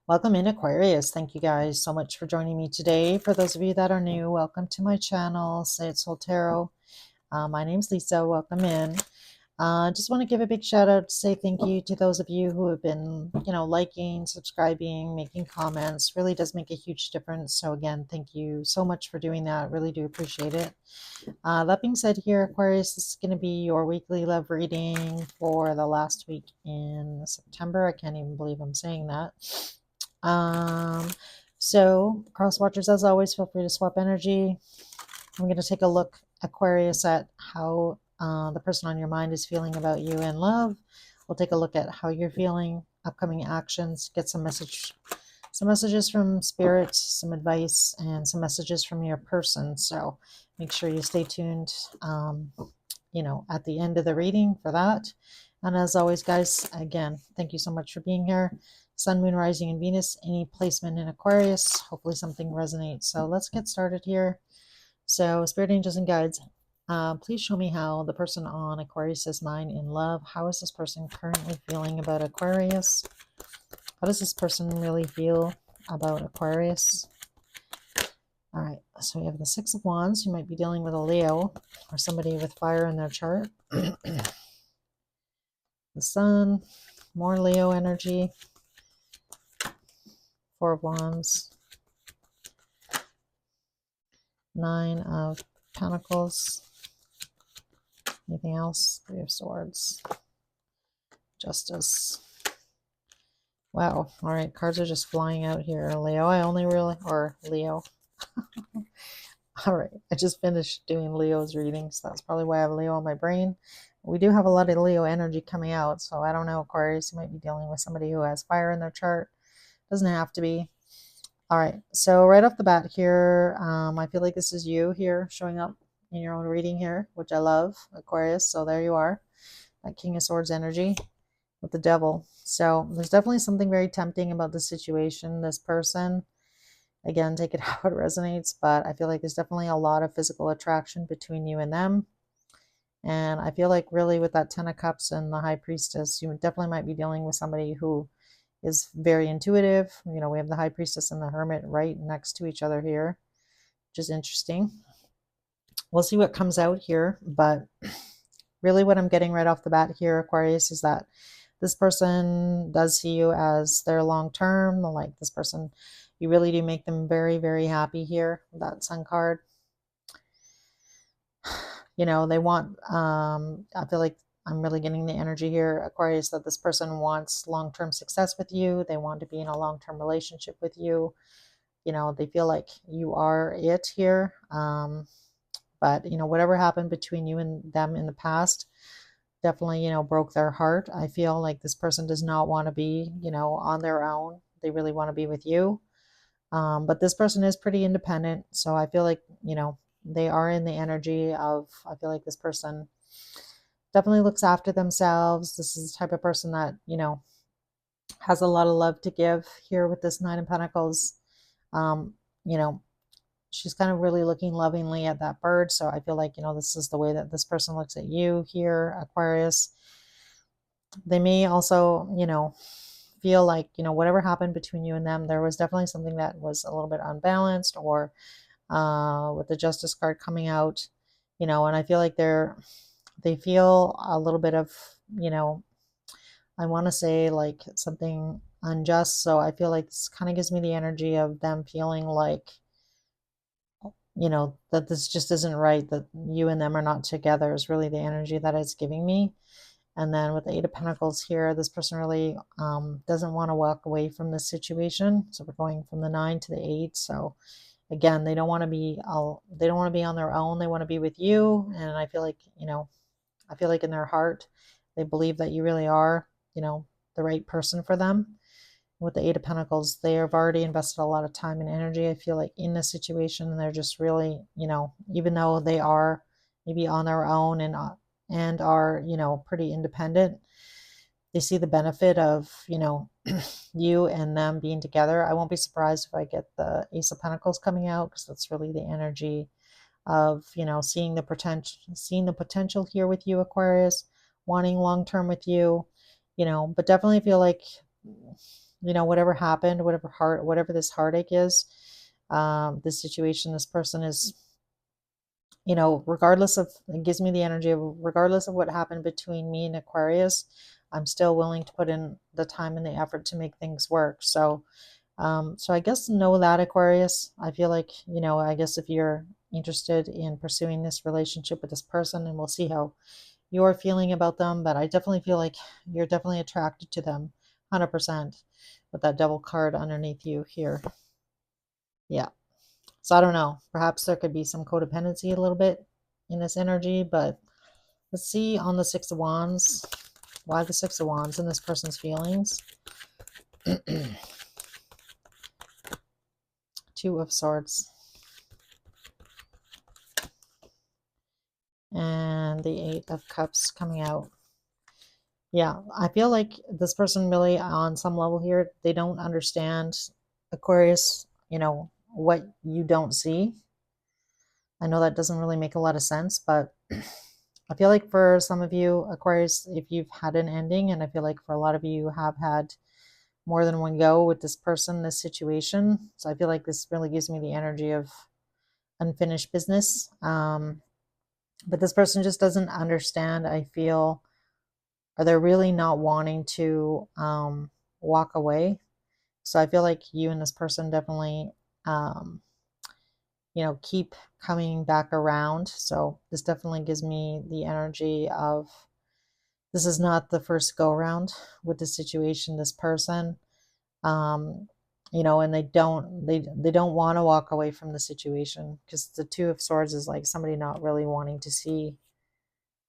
Welcome in, Aquarius. Thank you guys so much for joining me today. For those of you that are new, welcome to my channel, Say It Soul Tarot. My name's Lisa. Welcome in. Just want to give a big shout out to say thank you to those of you who have been, liking, subscribing, making comments. Really does make a huge difference. So again, thank you so much for doing that. Really do appreciate it. That being said, here, Aquarius, this is going to be your weekly love reading for the last week in September. I can't even believe I'm saying that. Um, so cross watchers, as always, feel free to swap energy. I'm going to take a look, Aquarius, at how the person on your mind is feeling about you in love. We'll take a look at how you're feeling, upcoming actions, get some messages from spirit, some advice, and some messages from your person. So make sure you stay tuned, at the end of the reading for that. And as always, guys, again, thank you so much for being here. Sun, Moon, Rising, and Venus, any placement in Aquarius. Hopefully something resonates. So let's get started here. So, Spirit Angels and Guides, please show me how the person on Aquarius's mind in love, how is this person currently feeling about Aquarius? How does this person really feel about Aquarius? All right, so we have the Six of Wands. You might be dealing with a Leo or somebody with fire in their chart. The Sun, more Leo energy. Four of Wands. Nine of Pentacles. Anything else? Three of Swords. Justice. Wow. All right. Cards are just flying out here. Leo, Leo. All right. I just finished doing Leo's readings. That's probably why I have Leo on my brain. We do have a lot of Leo energy coming out. So I don't know, Aquarius, you might be dealing with somebody who has fire in their chart. Doesn't have to be. All right. So right off the bat here, I feel like this is you here showing up in your own reading here, which I love, Aquarius. So there you are. That King of Swords energy with the Devil. So there's definitely something very tempting about this situation, this person. Again, take it how it resonates, but I feel like there's definitely a lot of physical attraction between you and them. And I feel like really with that Ten of Cups and the High Priestess, you definitely might be dealing with somebody who is very intuitive. We have the High Priestess and the Hermit right next to each other here, which is interesting. We'll see what comes out here, but really what I'm getting right off the bat here, Aquarius, is that this person does see you as their long term. Like this person, you really do make them very, very happy here. That Sun card. They want, I feel like I'm really getting the energy here, Aquarius, that this person wants long term success with you. They want to be in a long term relationship with you. They feel like you are it here. But, whatever happened between you and them in the past definitely, broke their heart. I feel like this person does not want to be, on their own. They really want to be with you. But this person is pretty independent. So I feel like, they are in the energy of, I feel like this person definitely looks after themselves. This is the type of person that, has a lot of love to give here with this Nine of Pentacles. Um, you know, she's kind of really looking lovingly at that bird. So I feel like, this is the way that this person looks at you here, Aquarius. They may also, feel like, whatever happened between you and them, there was definitely something that was a little bit unbalanced, or with the Justice card coming out, and I feel like they feel a little bit of, I want to say like something unjust. So I feel like this kind of gives me the energy of them feeling like, that this just isn't right, that you and them are not together, is really the energy that it's giving me. And then with the Eight of Pentacles here, this person really doesn't want to walk away from this situation. So we're going from the 9 to the 8. So again, they don't want to be on their own. They want to be with you. And I feel like, in their heart, they believe that you really are, the right person for them. With the Eight of Pentacles, they have already invested a lot of time and energy, I feel like, in this situation. They're just really, even though they are maybe on their own and are, pretty independent, they see the benefit of, you and them being together. I won't be surprised if I get the Ace of Pentacles coming out, because that's really the energy of, seeing the potential here with you, Aquarius, wanting long term with you, but definitely feel like, you know, whatever happened, whatever this heartache is, this situation, this person is, you know, regardless of, it gives me the energy of regardless of what happened between me and Aquarius, I'm still willing to put in the time and the effort to make things work. So, so I guess know that, Aquarius. I feel like, you know, I guess if you're interested in pursuing this relationship with this person, and we'll see how you're feeling about them, but I definitely feel like you're definitely attracted to them 100% with that devil card underneath you here. Yeah. So I don't know. Perhaps there could be some codependency a little bit in this energy, but let's see on the Six of Wands. Why the Six of Wands in this person's feelings? Two of Swords. And the Eight of Cups coming out. Yeah, I feel like this person really, on some level here, they don't understand, Aquarius, you know, what you don't see. I know that doesn't really make a lot of sense, but I feel like for some of you, Aquarius, if you've had an ending, and I feel like for a lot of you have had more than one go with this person, this situation. So I feel like this really gives me the energy of unfinished business. But this person just doesn't understand, I feel, or they're really not wanting to walk away. So I feel like you and this person definitely, um, you know, keep coming back around. So this definitely gives me the energy of this is not the first go around with the situation, this person. Um, you know, and they don't want to walk away from the situation, because the Two of Swords is like somebody not really wanting to see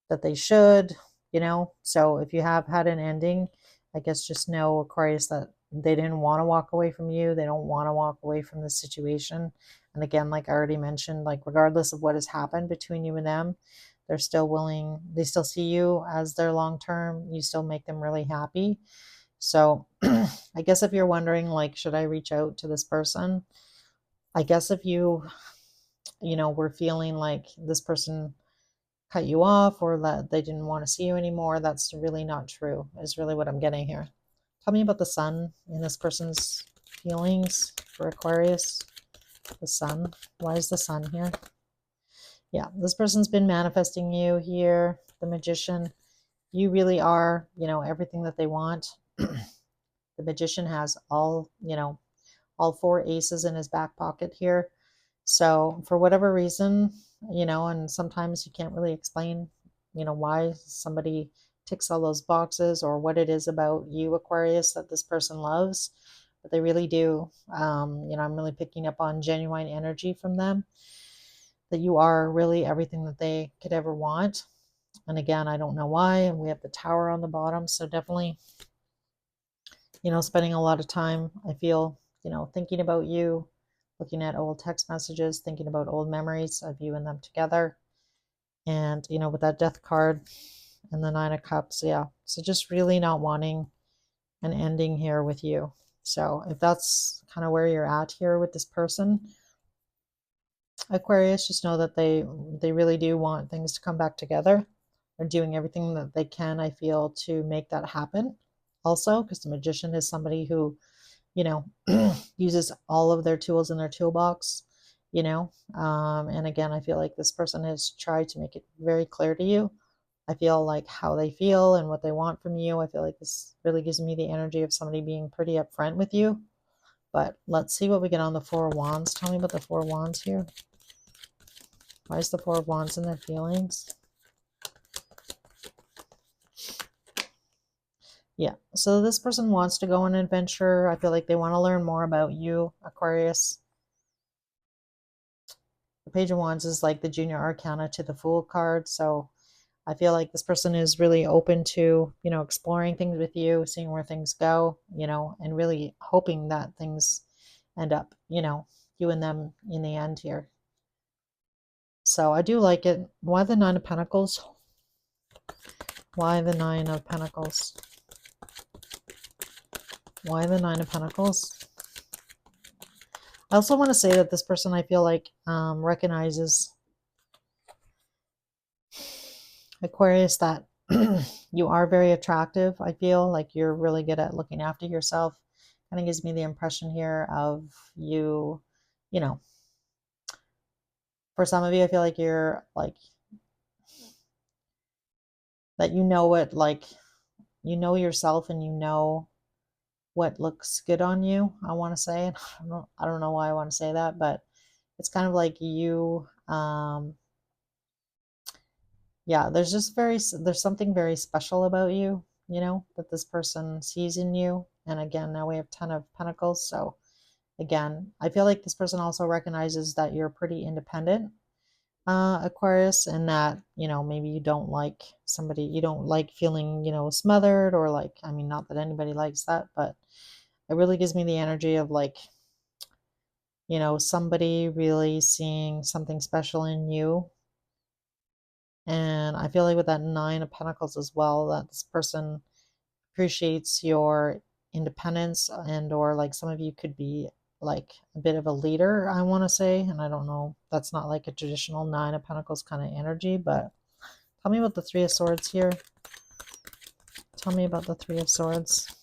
that they should, you know. So if you have had an ending, I guess just know, Aquarius, that they didn't want to walk away from you. They don't want to walk away from the situation. And again, like I already mentioned, like regardless of what has happened between you and them, they're still willing, they still see you as their long term. You still make them really happy. So I guess if you're wondering, like, should I reach out to this person? I guess if you know, were feeling like this person cut you off or that they didn't want to see you anymore, that's really not true, is really what I'm getting here. Tell me about the sun in this person's feelings for Aquarius. The sun. Why is the sun here? Yeah, this person's been manifesting you here. The Magician. You really are, you know, everything that they want. The Magician has all, you know, all four aces in his back pocket here. So for whatever reason, you know, and sometimes you can't really explain, you know, why somebody ticks all those boxes or what it is about you, Aquarius, that this person loves, but they really do. You know, I'm really picking up on genuine energy from them, that you are really everything that they could ever want. And again, I don't know why. And we have the Tower on the bottom. So definitely, you know, spending a lot of time, I feel, you know, thinking about you, looking at old text messages, thinking about old memories of you and them together. And, you know, with that Death card and the Nine of Cups, yeah. So just really not wanting an ending here with you. So if that's kind of where you're at here with this person, Aquarius, just know that they really do want things to come back together. They're doing everything that they can, I feel, to make that happen. Also, because the Magician is somebody who, you know, uses all of their tools in their toolbox, you know. And again, I feel like this person has tried to make it very clear to you. I feel like how they feel and what they want from you. I feel like this really gives me the energy of somebody being pretty upfront with you. But let's see what we get on the Four of Wands. Tell me about the Four of Wands here. Why is the Four of Wands in their feelings? Yeah, so this person wants to go on an adventure. I feel like they want to learn more about you, Aquarius. The Page of Wands is like the junior arcana to the Fool card. So I feel like this person is really open to, you know, exploring things with you, seeing where things go, you know, and really hoping that things end up, you know, you and them in the end here. So I do like it. Why the Nine of Pentacles? Why the Nine of Pentacles? Why the Nine of Pentacles? I also want to say that this person, I feel like, recognizes, Aquarius, that you are very attractive. I feel like you're really good at looking after yourself Kind of gives me the impression here of you, you know, for some of you, I feel like you're like, that you know what, like, you know yourself and you know what looks good on you, I want to say. I don't know why I want to say that, but it's kind of like you, yeah, there's something very special about you, that this person sees in you. And again, now we have 10 of Pentacles. So again, I feel like this person also recognizes that you're pretty independent, Aquarius, and that, maybe you don't like feeling, smothered, or like, I mean, not that anybody likes that, but it really gives me the energy of like, somebody really seeing something special in you. And I feel like with that 9 of Pentacles as well, that this person appreciates your independence, and or like some of you could be like a bit of a leader, I want to say. And I don't know, that's not like a traditional 9 of Pentacles kind of energy, but tell me about the 3 of Swords here. Tell me about the 3 of Swords.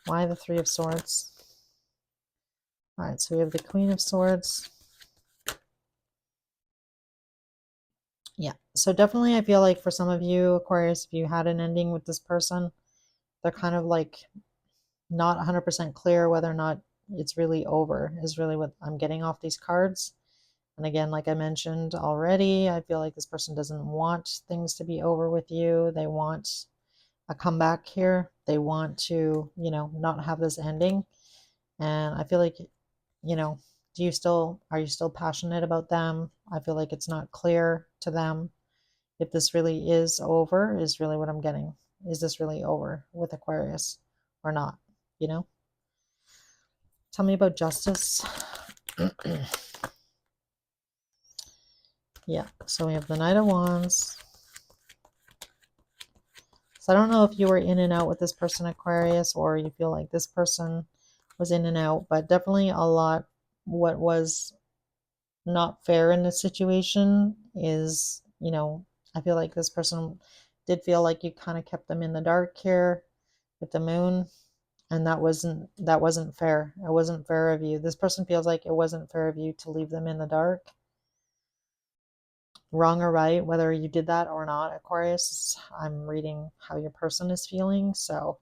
Why the 3 of Swords? All right, so we have the Queen of Swords. Yeah, so definitely I feel like for some of you, Aquarius, if you had an ending with this person, they're kind of like not 100% clear whether or not it's really over, is really what I'm getting off these cards. And again, like I mentioned already, I feel like this person doesn't want things to be over with you. They want a comeback here. They want to, not have this ending. And I feel like, are you still passionate about them? I feel like it's not clear to them if this really is over, is really what I'm getting. Is this really over with Aquarius or not? You know? Tell me about justice. Yeah, so we have the Knight of Wands. So I don't know if you were in and out with this person, Aquarius, or you feel like this person was in and out, but definitely a lot what was not fair in this situation is, I feel like this person did feel like you kind of kept them in the dark here with the Moon, and that wasn't fair. It wasn't fair of you. This person feels like it wasn't fair of you to leave them in the dark. Wrong or right, whether you did that or not, Aquarius, I'm reading how your person is feeling. So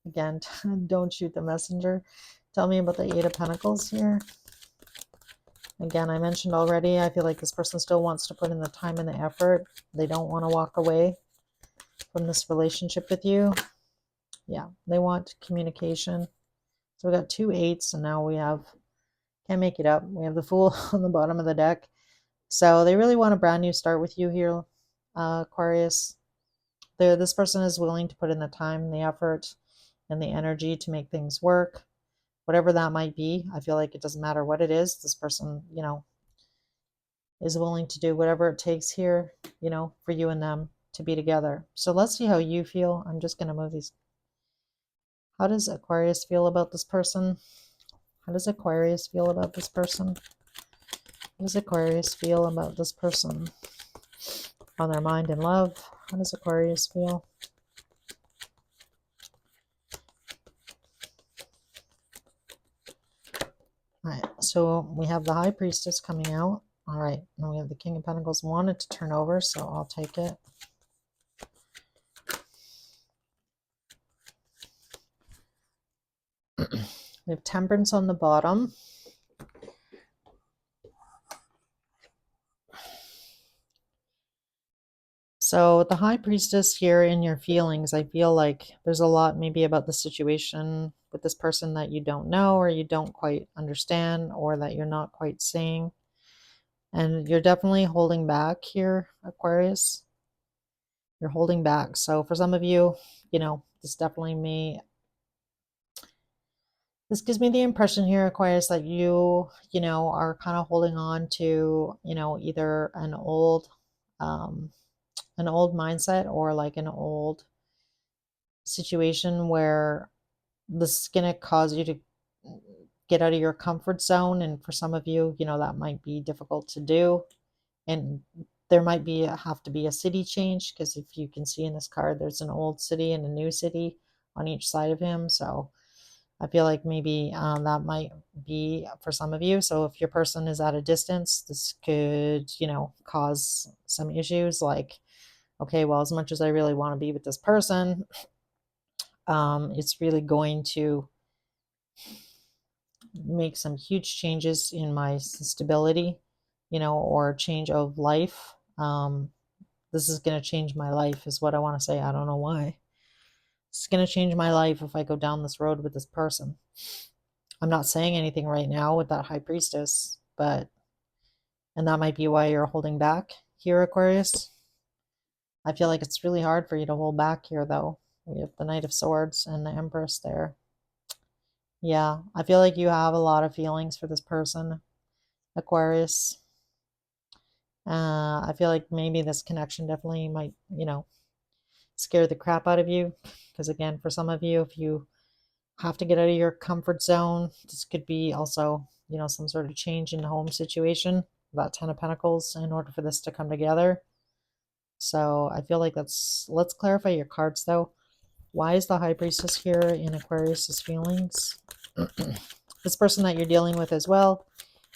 again, don't shoot the messenger. Tell me about the 8 of Pentacles here. Again, I mentioned already, I feel like this person still wants to put in the time and the effort. They don't want to walk away from this relationship with you. Yeah, they want communication. So we got 2 8s, and now we have, can't make it up, we have the Fool on the bottom of the deck. So they really want a brand new start with you here, Aquarius. This person is willing to put in the time, the effort, and the energy to make things work. Whatever that might be, I feel like it doesn't matter what it is. This person, is willing to do whatever it takes here, for you and them to be together. So let's see how you feel. I'm just going to move these. How does Aquarius feel about this person? How does Aquarius feel about this person? How does Aquarius feel about this person? On their mind and love, how does Aquarius feel? All right, so we have the High Priestess coming out. All right, now we have the King of Pentacles. Wanted to turn over, so I'll take it. We have Temperance on the bottom. So the High Priestess here in your feelings, I feel like there's a lot maybe about the situation with this person that you don't know, or you don't quite understand, or that you're not quite seeing. And you're definitely holding back here, Aquarius. You're holding back. So for some of you, this definitely this gives me the impression here, Aquarius, that you, are kind of holding on to, either an old mindset, or like an old situation where this is going to cause you to get out of your comfort zone. And for some of you, that might be difficult to do. And there might have to be a city change, because if you can see in this card, there's an old city and a new city. on each side of him. So I feel like maybe that might be for some of you. So if your person is at a distance, this could, cause some issues like, okay, well, as much as I really want to be with this person, it's really going to make some huge changes in my stability, or change of life. This is going to change my life, is what I want to say. I don't know why. It's going to change my life if I go down this road with this person. I'm not saying anything right now with that high priestess, and that might be why you're holding back here, Aquarius. I feel like it's really hard for you to hold back here, though. We have the Knight of Swords and the Empress there. Yeah, I feel like you have a lot of feelings for this person, Aquarius. I feel like maybe this connection definitely might, scare the crap out of you. Because again, for some of you, if you have to get out of your comfort zone, this could be also, some sort of change in the home situation, that 10 of Pentacles, in order for this to come together. So I feel like let's clarify your cards though. Why is the High Priestess here in Aquarius's feelings? This person that you're dealing with as well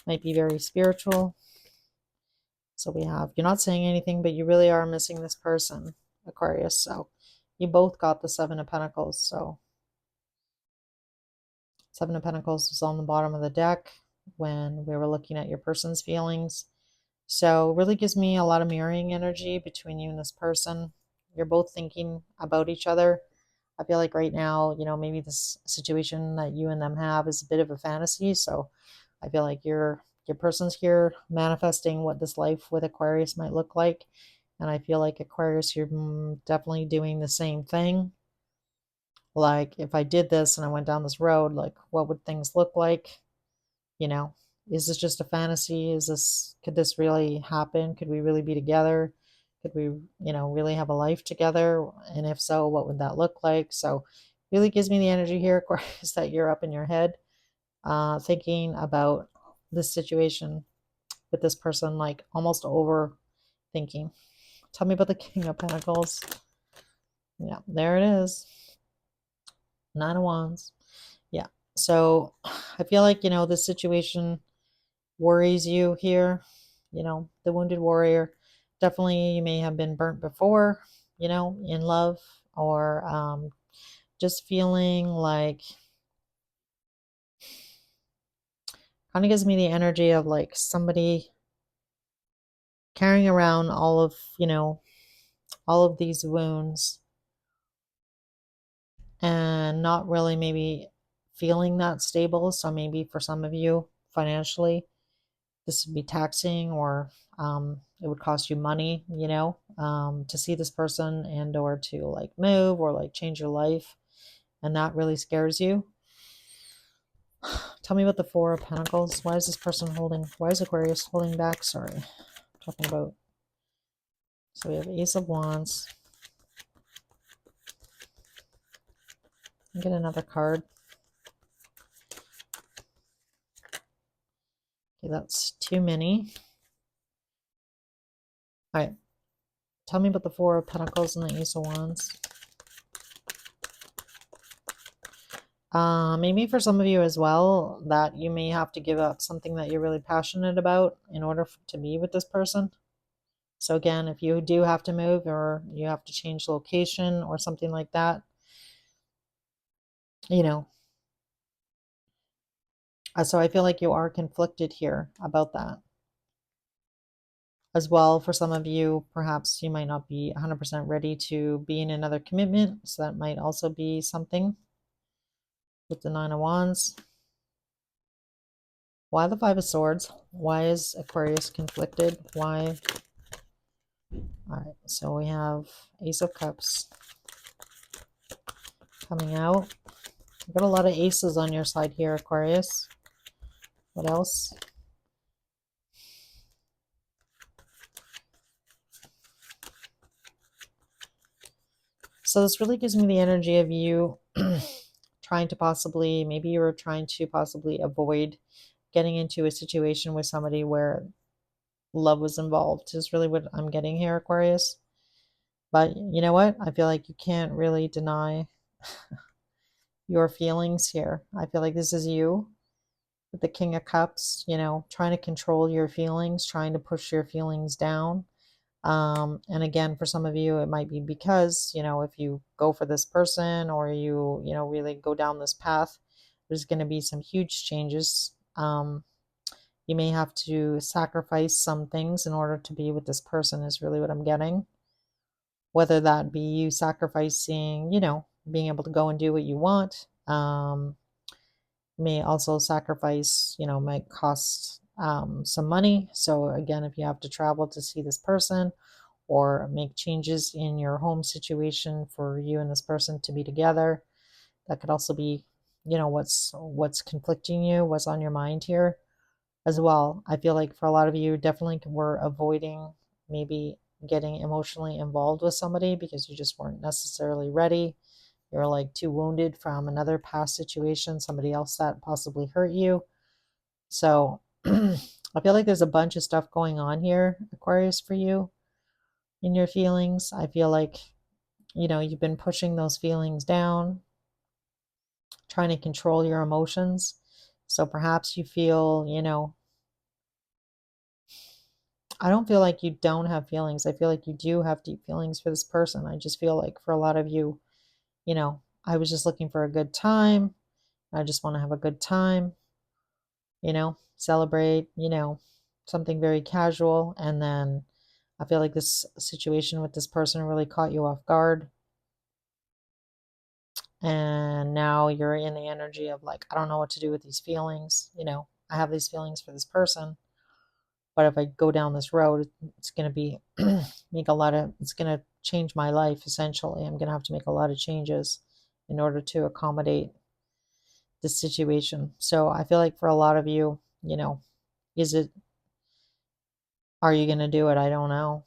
might be very spiritual. So we have, you're not saying anything, but you really are missing this person, Aquarius. So you both got the Seven of Pentacles. So Seven of Pentacles was on the bottom of the deck when we were looking at your person's feelings. So it really gives me a lot of mirroring energy between you and this person. You're both thinking about each other. I feel like right now, maybe this situation that you and them have is a bit of a fantasy. So I feel like your person's here manifesting what this life with Aquarius might look like. And I feel like Aquarius, you're definitely doing the same thing. Like if I did this and I went down this road, like what would things look like? You know, is this just a fantasy? Could this really happen? Could we really be together? Could we, really have a life together? And if so, what would that look like? So really gives me the energy here, Aquarius, that you're up in your head, thinking about this situation with this person, like almost overthinking. Tell me about the King of Pentacles. Yeah, there it is. Nine of Wands. Yeah. So I feel like, this situation worries you here. The Wounded Warrior. Definitely you may have been burnt before, in love, or just feeling like, kind of gives me the energy of like somebody carrying around all of these wounds and not really maybe feeling that stable. So maybe for some of you financially, this would be taxing, or it would cost you money, to see this person and or to like move or like change your life. And that really scares you. Tell me about the Four of Pentacles. Why is Aquarius holding back? Sorry, I'm talking about. So we have Ace of Wands. Get another card. Okay, that's too many. All right. Tell me about the Four of Pentacles and the Ace of Wands. Maybe for some of you as well, that you may have to give up something that you're really passionate about in order to be with this person. So again, if you do have to move or you have to change location or something like that, so I feel like you are conflicted here about that. As well, for some of you, perhaps you might not be 100% ready to be in another commitment. So that might also be something with the Nine of Wands. Why the Five of Swords? Why is Aquarius conflicted? Why? All right, so we have Ace of Cups coming out. You've got a lot of aces on your side here, Aquarius. What else? So this really gives me the energy of you trying to possibly, maybe you were trying to possibly avoid getting into a situation with somebody where love was involved, is really what I'm getting here, Aquarius. But you know what? I feel like you can't really deny your feelings here. I feel like this is you with the King of Cups, trying to control your feelings, trying to push your feelings down. And again, for some of you, it might be because, if you go for this person or you really go down this path, there's going to be some huge changes. You may have to sacrifice some things in order to be with this person, is really what I'm getting. Whether that be you sacrificing, being able to go and do what you want. May also sacrifice, might cost some money. So again, if you have to travel to see this person or make changes in your home situation for you and this person to be together, that could also be, what's conflicting you, what's on your mind here as well. I feel like for a lot of you, definitely were avoiding maybe getting emotionally involved with somebody because you just weren't necessarily ready. You're like too wounded from another past situation, somebody else that possibly hurt you. So I feel like there's a bunch of stuff going on here, Aquarius, for you in your feelings. I feel like, you've been pushing those feelings down, trying to control your emotions. So perhaps you feel, I don't feel like you don't have feelings. I feel like you do have deep feelings for this person. I just feel like for a lot of you, I was just looking for a good time. I just want to have a good time, celebrate, something very casual. And then I feel like this situation with this person really caught you off guard. And now you're in the energy of like, I don't know what to do with these feelings. I have these feelings for this person, but if I go down this road, it's going to be it's going to change my life essentially. I'm going to have to make a lot of changes in order to accommodate this situation. So I feel like for a lot of you, is it, are you going to do it? I don't know.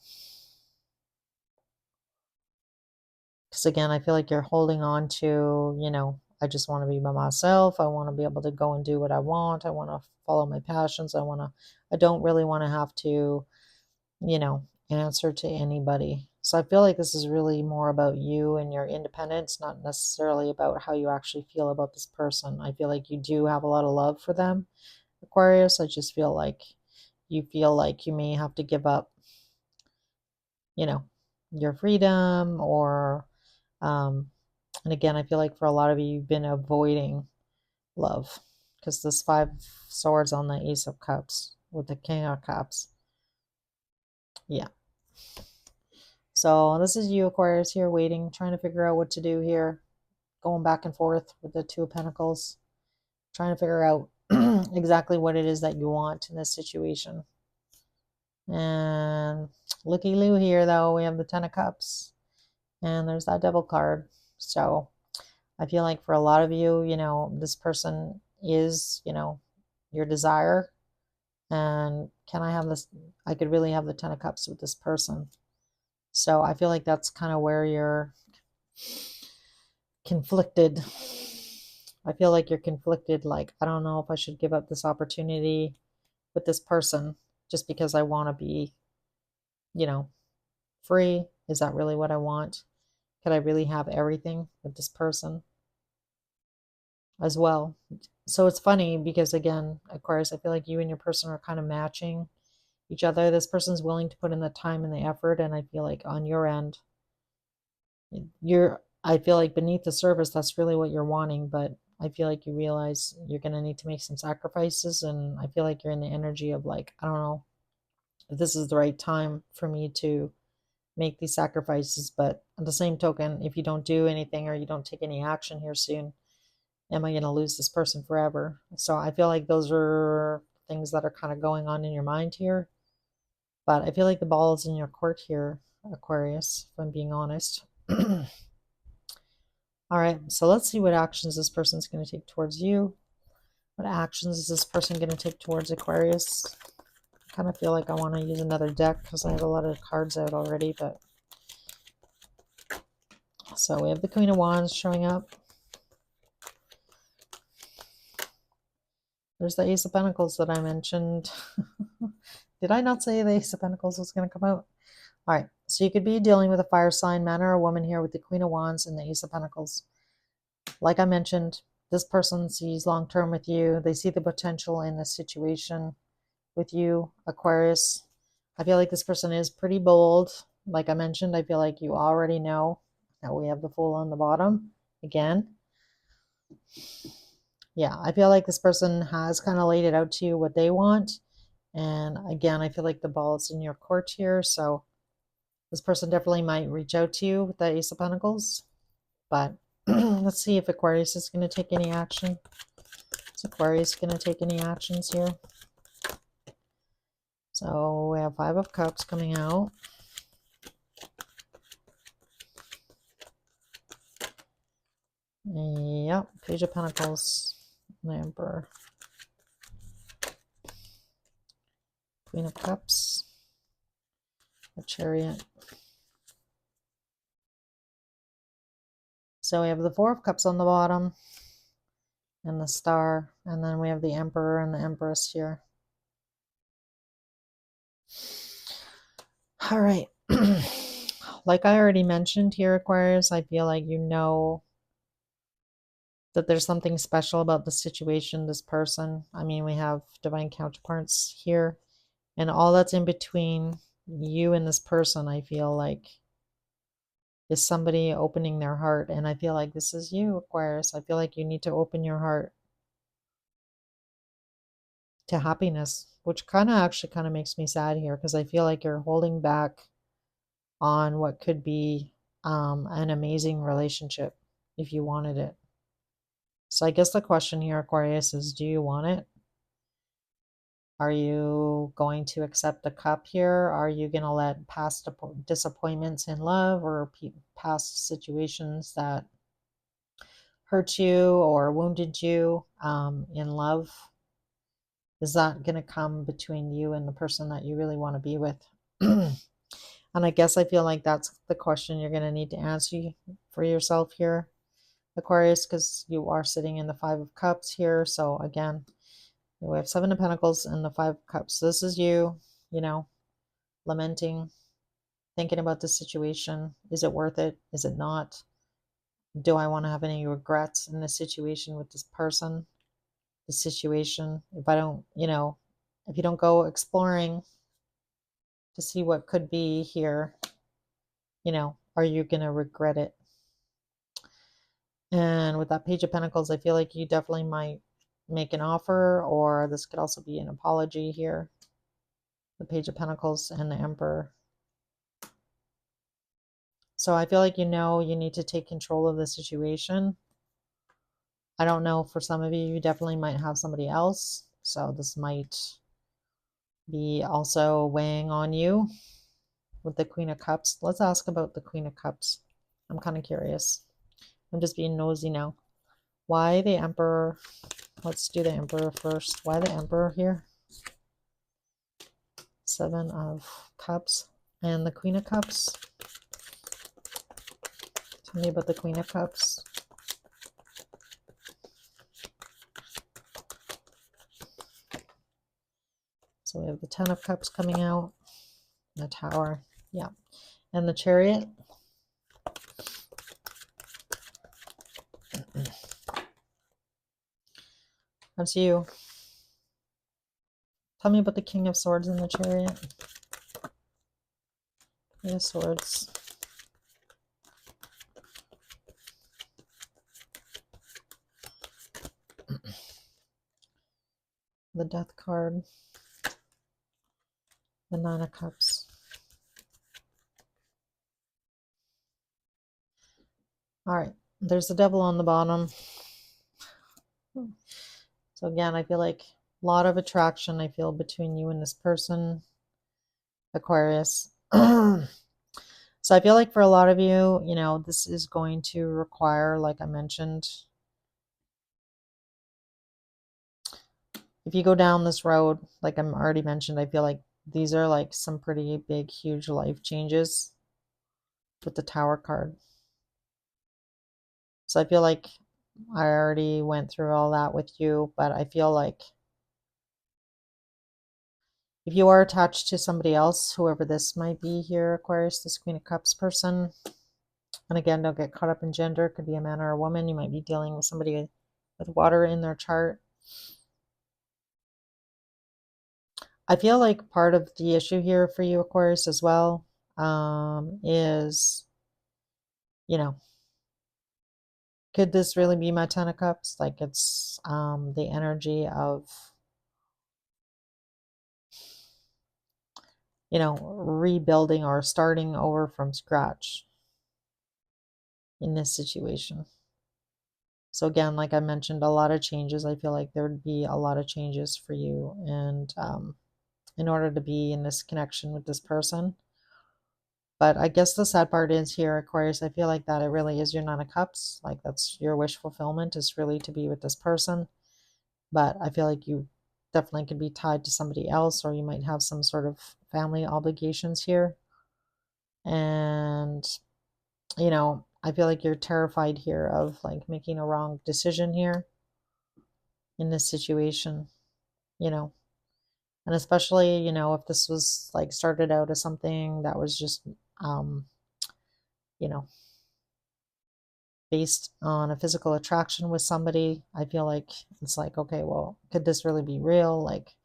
Because again, I feel like you're holding on to, I just want to be by myself. I want to be able to go and do what I want. I want to follow my passions. I don't really want to have to, answer to anybody. So I feel like this is really more about you and your independence, not necessarily about how you actually feel about this person. I feel like you do have a lot of love for them, Aquarius. I just feel like you may have to give up, you know, your freedom or, and again, I feel like for a lot of you, you've been avoiding love because this 5 swords on the Ace of Cups with the King of Cups. Yeah. So this is you, Aquarius, here waiting, trying to figure out what to do here, going back and forth with the Two of Pentacles, trying to figure out exactly what it is that you want in this situation. And looky-loo here, though, we have the Ten of Cups, and there's that Devil card. So I feel like for a lot of you, this person is, your desire. And can I have this? I could really have the Ten of Cups with this person. So I feel like that's kind of where you're conflicted. I feel like you're conflicted. Like, I don't know if I should give up this opportunity with this person just because I want to be, free. Is that really what I want? Could I really have everything with this person as well? So it's funny because, again, Aquarius, I feel like you and your person are kind of matching each other. This person's willing to put in the time and the effort, and I feel like on your end, I feel like beneath the surface, that's really what you're wanting, but I feel like you realize you're going to need to make some sacrifices, and I feel like you're in the energy of like, I don't know if this is the right time for me to make these sacrifices, but at the same token, if you don't do anything or you don't take any action here soon, am I going to lose this person forever? So I feel like those are things that are kind of going on in your mind here, but I feel like the ball is in your court here, Aquarius, if I'm being honest. All right, so let's see what actions this person's going to take towards you. What actions is this person going to take towards Aquarius? I kind of feel like I want to use another deck because I have a lot of cards out already, but so we have the Queen of Wands showing up. There's the Ace of Pentacles that I mentioned. Did I not say the Ace of Pentacles was going to come out? All right, so you could be dealing with a fire sign, man or a woman here with the Queen of Wands and the Ace of Pentacles. Like I mentioned, this person sees long term with you. They see the potential in the situation with you, Aquarius. I feel like this person is pretty bold. Like I mentioned, I feel like you already know that we have the Fool on the bottom again. Yeah, I feel like this person has kind of laid it out to you what they want. And again, I feel like the ball is in your court here. So this person definitely might reach out to you with that Ace of Pentacles. But let's see if Aquarius is going to take any action. Is Aquarius going to take any actions here? So we have Five of Cups coming out. Yep, Page of Pentacles, the Emperor, Queen of Cups, the Chariot. So we have the Four of Cups on the bottom and the Star, and then we have the Emperor and the Empress here. All right. Like I already mentioned here, Aquarius, I feel like you know that there's something special about the situation, this person. I mean, we have divine counterparts here, and all that's in between you and this person, I feel like, is somebody opening their heart. And I feel like this is you, Aquarius. I feel like you need to open your heart to happiness, which actually kind of makes me sad here because I feel like you're holding back on what could be an amazing relationship if you wanted it. So I guess the question here, Aquarius, is do you want it? Are you going to accept the cup here? Are you going to let past disappointments in love or past situations that hurt you or wounded you in love, is that going to come between you and the person that you really want to be with? And I guess I feel like that's the question you're going to need to answer for yourself here, Aquarius, because you are sitting in the Five of Cups here. So again, we have Seven of Pentacles and the Five of Cups. So this is you, lamenting, thinking about the situation. Is it worth it? Is it not? Do I want to have any regrets in this situation with this person? The situation, if I don't, if you don't go exploring to see what could be here, are you going to regret it? And with that Page of Pentacles, I feel like you definitely might make an offer, or this could also be an apology here. The Page of Pentacles and the Emperor. So I feel like you need to take control of the situation. I don't know, for some of you, you definitely might have somebody else. So this might be also weighing on you with the Queen of Cups. Let's ask about the Queen of Cups. I'm kind of curious. I'm just being nosy now. Why the Emperor? Let's do the Emperor first. Why the Emperor here? Seven of Cups and the Queen of Cups. Tell me about the Queen of Cups. So we have the Ten of Cups coming out, the Tower, yeah, and the Chariot. That's you. Tell me about the King of Swords and the Chariot. King of Swords. The Death card. The Nine of Cups. All right, there's the Devil on the bottom. So again, I feel like a lot of attraction I feel between you and this person, Aquarius. So I feel like for a lot of you, this is going to require, like I mentioned, if you go down this road, like I'm already mentioned, I feel like these are like some pretty big, huge life changes with the Tower card. So I feel like I already went through all that with you, but I feel like if you are attached to somebody else, whoever this might be here, Aquarius, this Queen of Cups person, And again, don't get caught up in gender. It could be a man or a woman. You might be dealing with somebody with water in their chart. I feel like part of the issue here for you, Aquarius, as well, is, you know, could this really be my Ten of Cups? Like it's the energy of, rebuilding or starting over from scratch in this situation. So again, like I mentioned, a lot of changes. I feel like there would be a lot of changes for you, and in order to be in this connection with this person. But I guess the sad part is here, Aquarius, I feel like that it really is your Nine of Cups. Like that's your wish fulfillment is really to be with this person. But I feel like you definitely could be tied to somebody else, or you might have some sort of family obligations here. And, I feel like you're terrified here of like making a wrong decision here in this situation, you know. And especially, if this was like started out as something that was just, um, you know, based on a physical attraction with somebody, I feel like it's like, okay, well, could this really be real? Like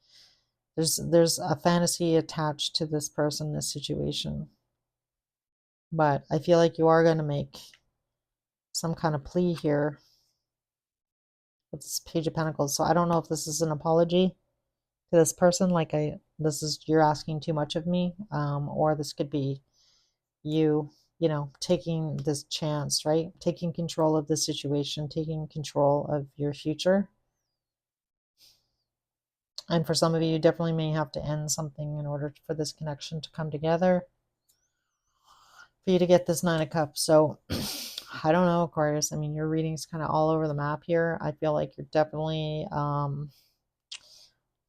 there's a fantasy attached to this person, this situation. But I feel like you are going to make some kind of plea here with this Page of Pentacles. So I don't know if this is an apology to this person, like this is you're asking too much of me, or this could be you, taking this chance, right? Taking control of the situation, taking control of your future. And for some of you, you definitely may have to end something in order for this connection to come together, for you to get this Nine of Cups. So I don't know, Aquarius. I mean, your reading's kind of all over the map here. I feel like you're definitely all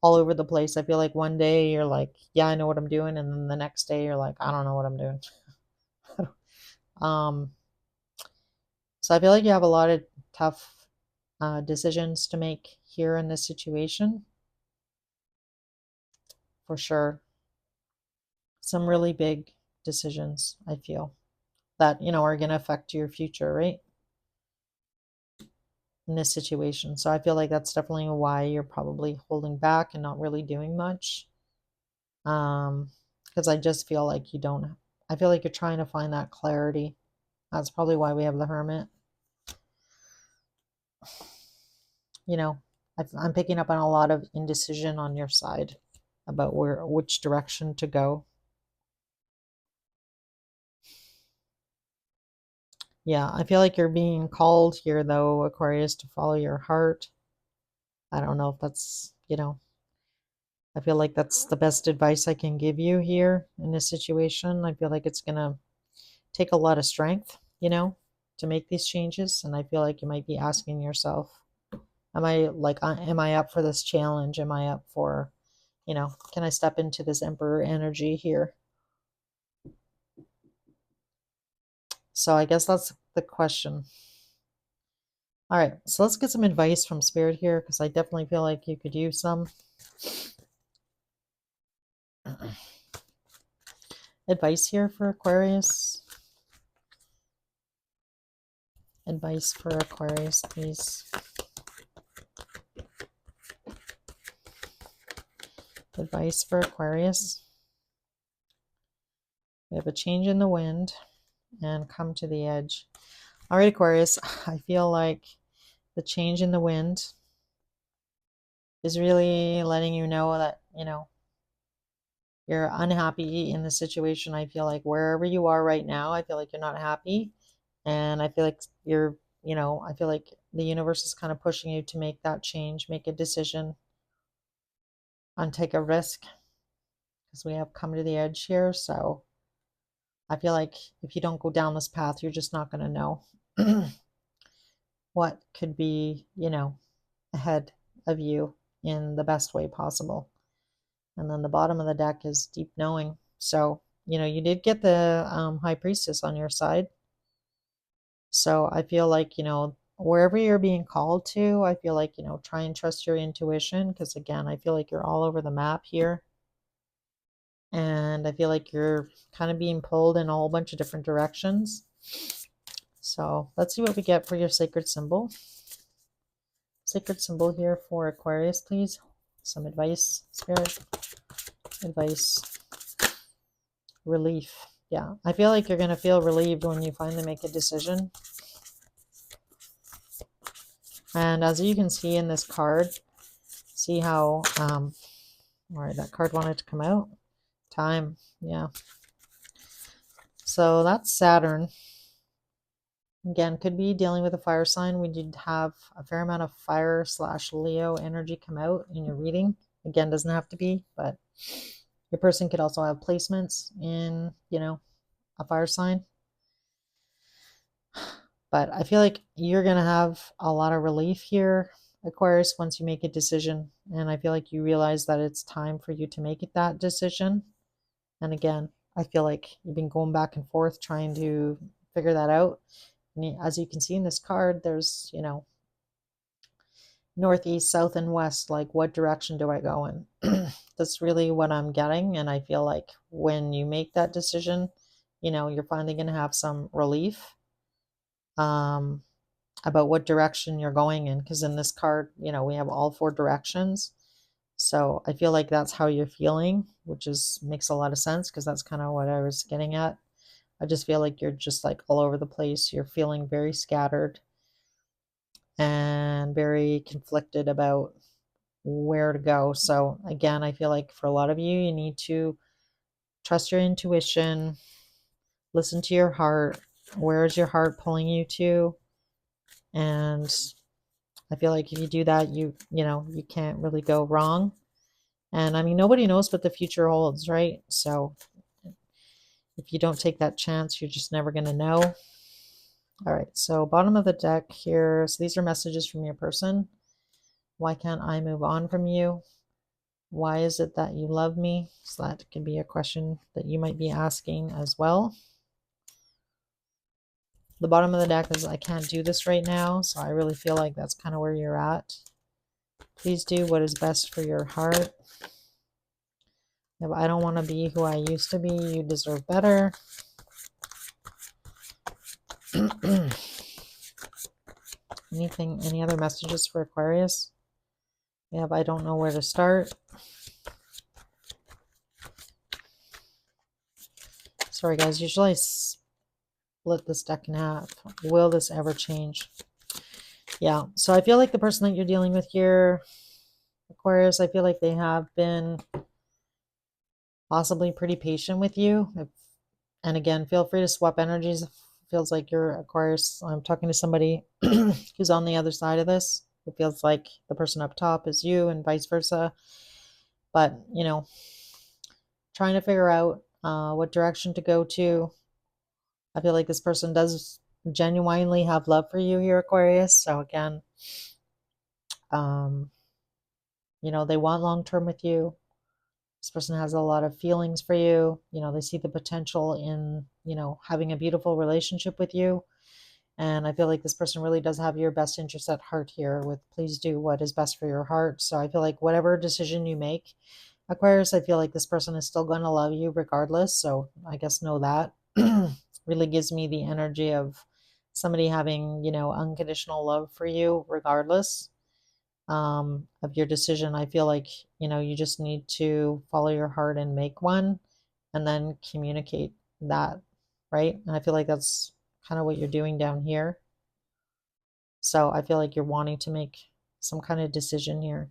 over the place. I feel like one day you're like, yeah, I know what I'm doing. And then the next day you're like, I don't know what I'm doing. um, so I feel like you have a lot of tough decisions to make here in this situation, for sure. Some really big decisions, I feel, that, are going to affect your future, right? In this situation. So I feel like that's definitely why you're probably holding back and not really doing much. Because I just feel like I feel like you're trying to find that clarity. That's probably why we have the Hermit. I'm picking up on a lot of indecision on your side about which direction to go. Yeah, I feel like you're being called here, though, Aquarius, to follow your heart. I don't know if that's, I feel like that's the best advice I can give you here in this situation. I feel like it's going to take a lot of strength, to make these changes. And I feel like you might be asking yourself, am I up for this challenge? Am I up for, can I step into this Emperor energy here? So I guess that's the question. All right, so let's get some advice from Spirit here, because I definitely feel like you could use some advice here for Aquarius. Advice for Aquarius, please. Advice for Aquarius. We have a change in the wind and come to the edge. All right, Aquarius, I feel like the change in the wind is really letting you know that, you're unhappy in the situation. I feel like wherever you are right now, I feel like you're not happy. And I feel like I feel like the universe is kind of pushing you to make that change, make a decision, and take a risk, because we have come to the edge here. So I feel like if you don't go down this path, you're just not going to know what could be, ahead of you in the best way possible. And then the bottom of the deck is deep knowing. So, you did get the High Priestess on your side. So I feel like, wherever you're being called to, I feel like, try and trust your intuition. Because again, I feel like you're all over the map here. And I feel like you're kind of being pulled in a whole bunch of different directions. So let's see what we get for your sacred symbol. Sacred symbol here for Aquarius, please. Some advice, Spirit. Advice. Relief. Yeah, I feel like you're going to feel relieved when you finally make a decision. And as you can see in this card, see how, all right, that card wanted to come out. Time, yeah. So that's Saturn. Again, could be dealing with a fire sign. We did have a fair amount of fire / Leo energy come out in your reading. Again, doesn't have to be, but your person could also have placements in, you know, a fire sign. But I feel like you're going to have a lot of relief here, Aquarius, once you make a decision. And I feel like you realize that it's time for you to make it that decision. And again, I feel like you've been going back and forth trying to figure that out. And as you can see in this card, there's, you know, northeast, south, and west. Like, what direction do I go in? That's really what I'm getting. And I feel like when you make that decision, you know, you're finally going to have some relief about what direction you're going in. Because in this card, you know, we have all 4 directions. So I feel like that's how you're feeling, which is makes a lot of sense because that's kind of what I was getting at. I just feel like you're just like all over the place. You're feeling very scattered and very conflicted about where to go. So again, I feel like for a lot of you, you need to trust your intuition, listen to your heart. Where is your heart pulling you to? And I feel like if you do that, you know, you can't really go wrong. And I mean, nobody knows what the future holds, right? So if you don't take that chance, you're just never going to know. All right, so bottom of the deck here. So these are messages from your person. Why can't I move on from you? Why is it that you love me? So that could be a question that you might be asking as well. The bottom of the deck is I can't do this right now. So I really feel like that's kind of where you're at. Please do what is best for your heart. If I don't want to be who I used to be, you deserve better. Any other messages for Aquarius? Yeah, but I don't know where to start. Sorry guys, usually I split this deck in half. Will this ever change? Yeah, so I feel like the person that you're dealing with here, Aquarius, I feel like they have been possibly pretty patient with you. And again, feel free to swap energies. It feels like you're Aquarius. I'm talking to somebody who's on the other side of this. It feels like the person up top is you and vice versa. But, you know, trying to figure out what direction to go to. I feel like this person does genuinely have love for you here, Aquarius. So again, you know, they want long-term with you. This person has a lot of feelings for you. You know, they see the potential in, you know, having a beautiful relationship with you. And I feel like this person really does have your best interest at heart here with please do what is best for your heart. So I feel like whatever decision you make, Aquarius, I feel like this person is still going to love you regardless. So I guess know that. Really gives me the energy of somebody having, you know, unconditional love for you regardless of your decision. I feel like, you know, you just need to follow your heart and make one and then communicate that, right? And I feel like that's kind of what you're doing down here. So I feel like you're wanting to make some kind of decision here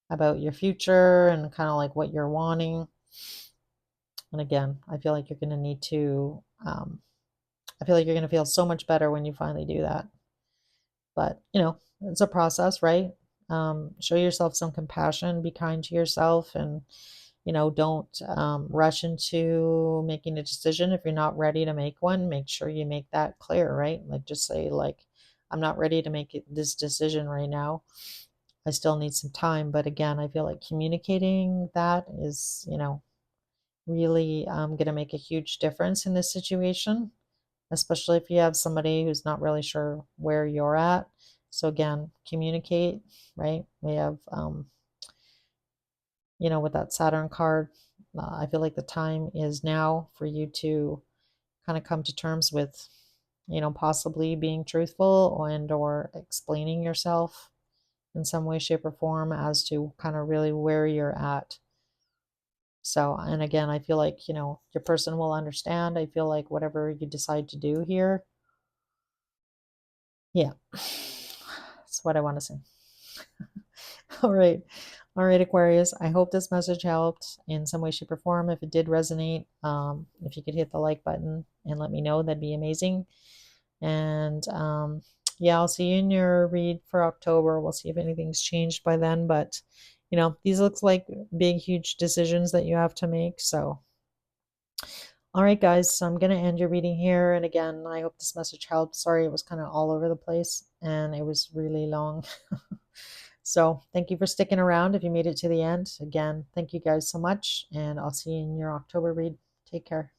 about your future and kind of like what you're wanting. And again, I feel like you're going to need to, I feel like you're going to feel so much better when you finally do that. But, you know, it's a process, right? Show yourself some compassion, be kind to yourself, and, you know, don't rush into making a decision. If you're not ready to make one, make sure you make that clear, right? Like just say like, I'm not ready to make this decision right now. I still need some time. But again, I feel like communicating that is, you know, really going to make a huge difference in this situation, especially if you have somebody who's not really sure where you're at. So again, communicate, right? We have, you know, with that Saturn card, I feel like the time is now for you to kind of come to terms with possibly being truthful and or explaining yourself in some way, shape, or form as to kind of really where you're at. So, and again, I feel like, your person will understand. I feel like whatever you decide to do here, yeah, that's what I want to say. All right. All right, Aquarius. I hope this message helped in some way, shape, or form. If it did resonate, if you could hit the like button and let me know, that'd be amazing. And yeah, I'll see you in your read for October. We'll see if anything's changed by then. But, these looks like big, huge decisions that you have to make. So, all right, guys. So I'm going to end your reading here. And again, I hope this message helped. Sorry, it was kind of all over the place and it was really long. So thank you for sticking around if you made it to the end. Again, thank you guys so much. And I'll see you in your October read. Take care.